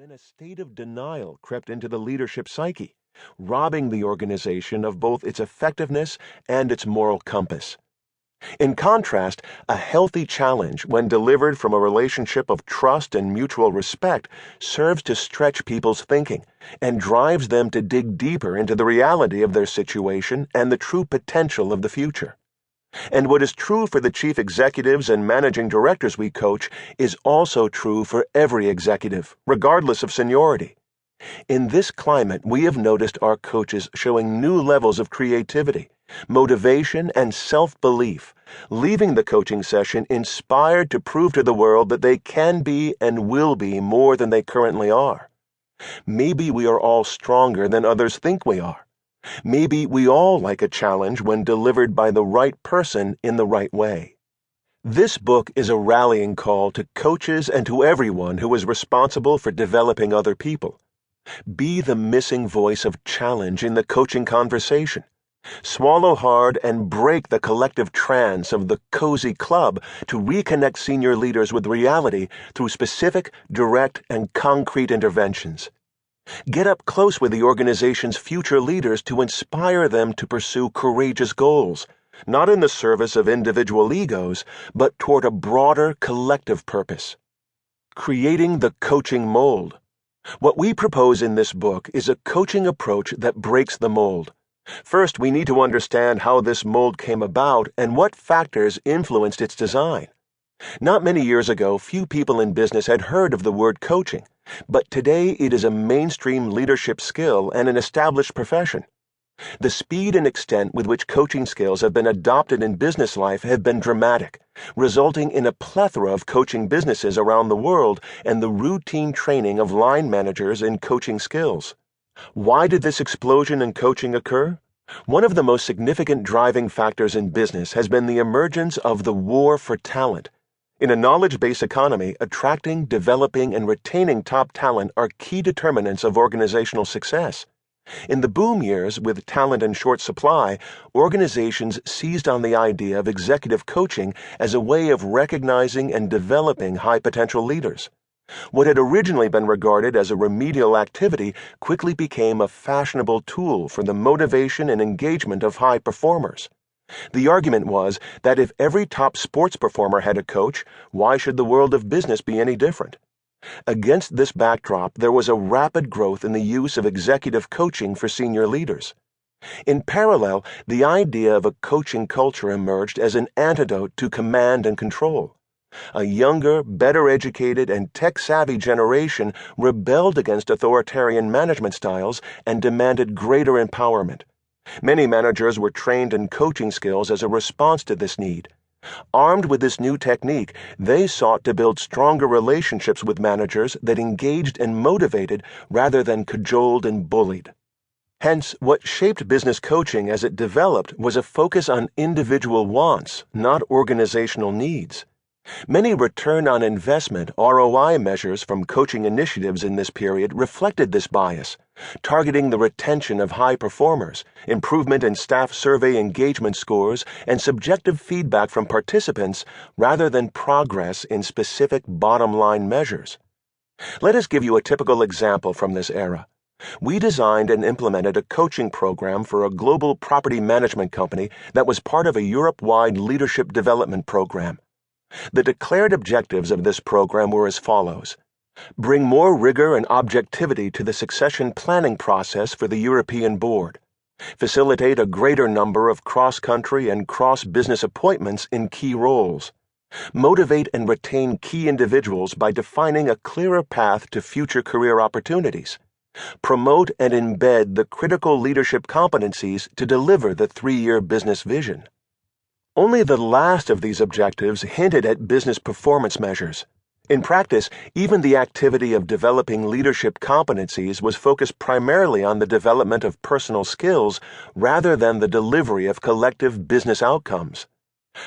Then a state of denial crept into the leadership psyche, robbing the organization of both its effectiveness and its moral compass. In contrast, a healthy challenge, when delivered from a relationship of trust and mutual respect, serves to stretch people's thinking and drives them to dig deeper into the reality of their situation and the true potential of the future. And what is true for the chief executives and managing directors we coach is also true for every executive, regardless of seniority. In this climate, we have noticed our coaches showing new levels of creativity, motivation, and self-belief, leaving the coaching session inspired to prove to the world that they can be and will be more than they currently are. Maybe we are all stronger than others think we are. Maybe we all like a challenge when delivered by the right person in the right way. This book is a rallying call to coaches and to everyone who is responsible for developing other people. Be the missing voice of challenge in the coaching conversation. Swallow hard and break the collective trance of the cozy club to reconnect senior leaders with reality through specific, direct, and concrete interventions. Get up close with the organization's future leaders to inspire them to pursue courageous goals, not in the service of individual egos, but toward a broader collective purpose. Creating the coaching mold. What we propose in this book is a coaching approach that breaks the mold. First, we need to understand how this mold came about and what factors influenced its design. Not many years ago, few people in business had heard of the word coaching, but today it is a mainstream leadership skill and an established profession. The speed and extent with which coaching skills have been adopted in business life have been dramatic, resulting in a plethora of coaching businesses around the world and the routine training of line managers in coaching skills. Why did this explosion in coaching occur? One of the most significant driving factors in business has been the emergence of the war for talent. In a knowledge-based economy, attracting, developing, and retaining top talent are key determinants of organizational success. In the boom years, with talent in short supply, organizations seized on the idea of executive coaching as a way of recognizing and developing high-potential leaders. What had originally been regarded as a remedial activity quickly became a fashionable tool for the motivation and engagement of high performers. The argument was that if every top sports performer had a coach, why should the world of business be any different? Against this backdrop, there was a rapid growth in the use of executive coaching for senior leaders. In parallel, the idea of a coaching culture emerged as an antidote to command and control. A younger, better educated, and tech-savvy generation rebelled against authoritarian management styles and demanded greater empowerment. Many managers were trained in coaching skills as a response to this need. Armed with this new technique, they sought to build stronger relationships with managers that engaged and motivated rather than cajoled and bullied. Hence, what shaped business coaching as it developed was a focus on individual wants, not organizational needs. Many return on investment (ROI) measures from coaching initiatives in this period reflected this bias, targeting the retention of high performers, improvement in staff survey engagement scores, and subjective feedback from participants rather than progress in specific bottom-line measures. Let us give you a typical example from this era. We designed and implemented a coaching program for a global property management company that was part of a Europe-wide leadership development program. The declared objectives of this program were as follows: bring more rigor and objectivity to the succession planning process for the European board, facilitate a greater number of cross-country and cross-business appointments in key roles, motivate and retain key individuals by defining a clearer path to future career opportunities, promote and embed the critical leadership competencies to deliver the 3-year business vision. Only the last of these objectives hinted at business performance measures. In practice, even the activity of developing leadership competencies was focused primarily on the development of personal skills rather than the delivery of collective business outcomes.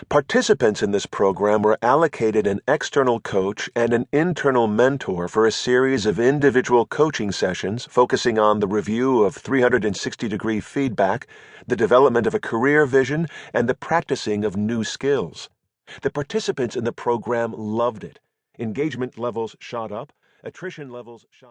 Participants in this program were allocated an external coach and an internal mentor for a series of individual coaching sessions focusing on the review of 360-degree feedback, the development of a career vision, and the practicing of new skills. The participants in the program loved it. Engagement levels shot up, attrition levels shot